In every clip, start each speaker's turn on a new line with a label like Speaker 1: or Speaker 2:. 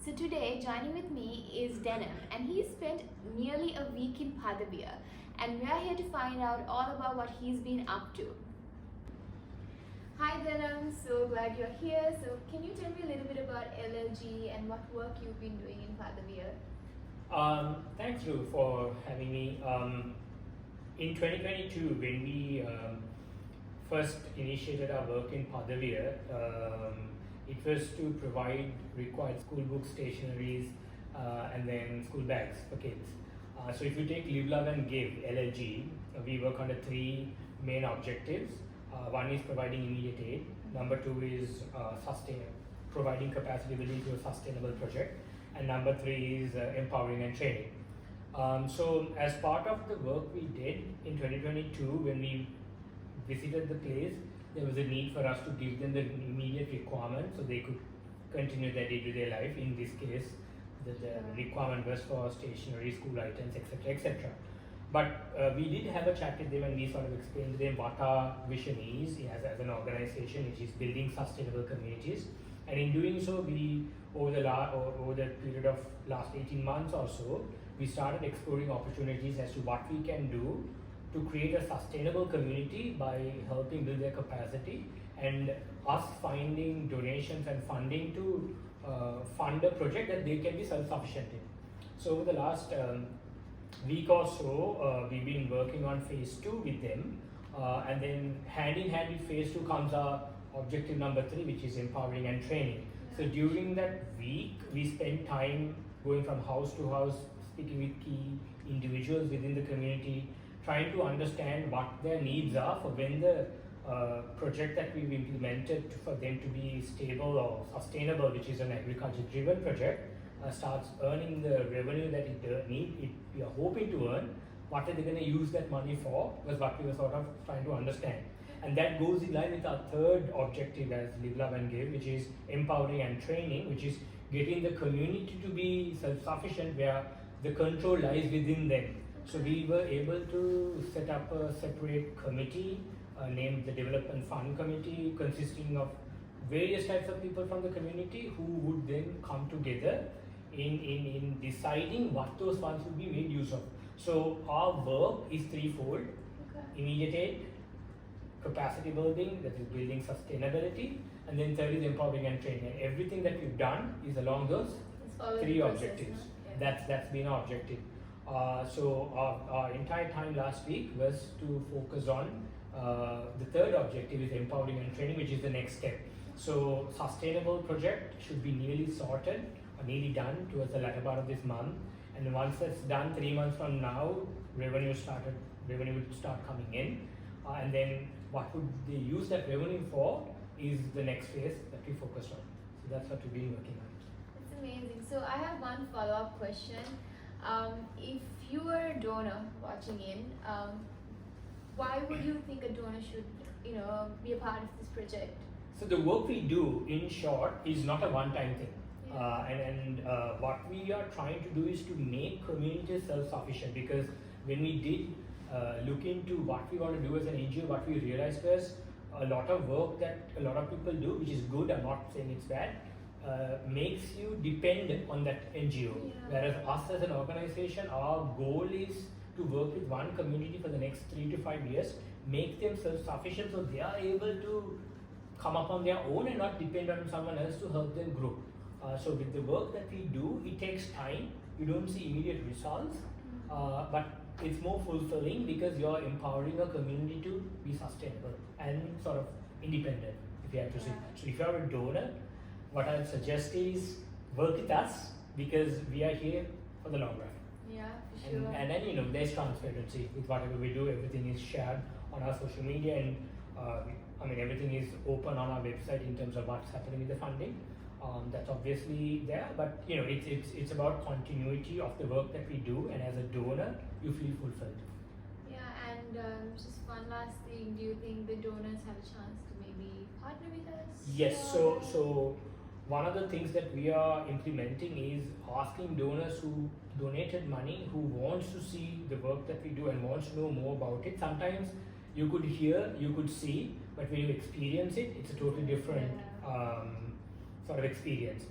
Speaker 1: So today, joining with me is Denham, and he spent nearly a week in Padaviya, and we are here to find out all about what he's been up to. Hi Denham, so glad you're here. So can you tell me a little bit about LLG and what work you've been doing in Padaviya?
Speaker 2: Thanks, Lou, for having me. In 2022, when we first initiated our work in Padaviya, it was to provide required school books, stationeries, and then school bags for kids. So if you take Live, Love and Give, LLG, we work under three main objectives. One is providing immediate aid. Number two is providing capacity building to a sustainable project. And number three is empowering and training. So as part of the work we did in 2022, when we visited the place, there was a need for us to give them the immediate requirement so they could continue their day-to-day life. In this case, the requirement was for stationery, school items, etc., etc. But we did have a chat with them, and we sort of explained to them what our vision is as an organization, which is building sustainable communities. And in doing so, we over the period of last 18 months or so, we started exploring opportunities as to what we can do to create a sustainable community by helping build their capacity, and us finding donations and funding to fund a project that they can be self-sufficient in. So over the last week or so, we've been working on phase 2 with them, and then hand in hand with phase 2 comes our objective number 3, which is empowering and training. So during that week, we spent time going from house to house, speaking with key individuals within the community, trying to understand what their needs are for when the project that we've implemented for them to be stable or sustainable, which is an agriculture-driven project, starts earning the revenue that we are hoping to earn. What are they going to use that money for was what we were sort of trying to understand. And that goes in line with our third objective as Live, Love and Give, which is empowering and training, which is getting the community to be self-sufficient where the control lies within them. So we were able to set up a separate committee named the Development Fund Committee, consisting of various types of people from the community who would then come together in deciding what those funds would be made use of. So our work is threefold: immediate aid, capacity building, that is building sustainability, and then third is empowering and training. And everything that we've done is along those three objectives. That's been our objective. So our entire time last week was to focus on the third objective, is empowering and training, which is the next step. So sustainable project should be nearly sorted or nearly done towards the latter part of this month. And once that's done, 3 months from now, revenue would start coming in. And then what would they use that revenue for is the next phase that we focused on. So that's what we've been working on.
Speaker 1: That's amazing. So I have one follow-up question. If you were a donor watching in, why would you think a donor should, be a part of this project?
Speaker 2: So the work we do, in short, is not a one-time thing. What we are trying to do is to make communities self-sufficient, because when we did look into what we want to do as an NGO, what we realized was a lot of work that a lot of people do, which is good, I'm not saying it's bad, makes you dependent on that NGO. Whereas us as an organization, our goal is to work with one community for the next 3 to 5 years, make them self-sufficient so they are able to come up on their own and not depend on someone else to help them grow. So with the work that we do, it takes time. You don't see immediate results, but it's more fulfilling because you're empowering a community to be sustainable and sort of independent, if you have to say. So if you're a donor, what I would suggest is work with us, because we are here for the long run.
Speaker 1: Yeah, for sure.
Speaker 2: And then there's transparency with whatever we do. Everything is shared on our social media, and everything is open on our website in terms of what's happening with the funding. That's obviously there, but it's about continuity of the work that we do, and as a donor, you feel fulfilled.
Speaker 1: Yeah, and just one last thing: do you think the donors have a chance to maybe partner with us?
Speaker 2: Yes. So one of the things that we are implementing is asking donors who donated money, who wants to see the work that we do and wants to know more about it. Sometimes you could hear, you could see, but when you experience it, it's a totally different sort of experience.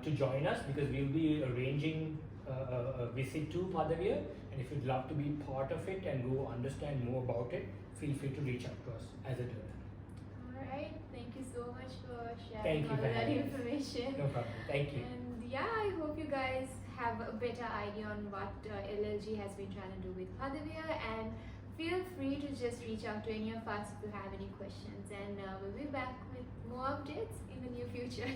Speaker 2: to join us, because we'll be arranging a visit to Padaviya, and if you'd love to be part of it and go understand more about it, feel free to reach out to us as a donor.
Speaker 1: Alright, thank you so much for sharing
Speaker 2: Thank you
Speaker 1: all
Speaker 2: for
Speaker 1: of that
Speaker 2: having us.
Speaker 1: information.
Speaker 2: No problem. Thank you.
Speaker 1: And yeah, I hope you guys have a better idea on what LLG has been trying to do with Padaviya, and feel free to just reach out to any of us if you have any questions, and we'll be back with more updates in the near future.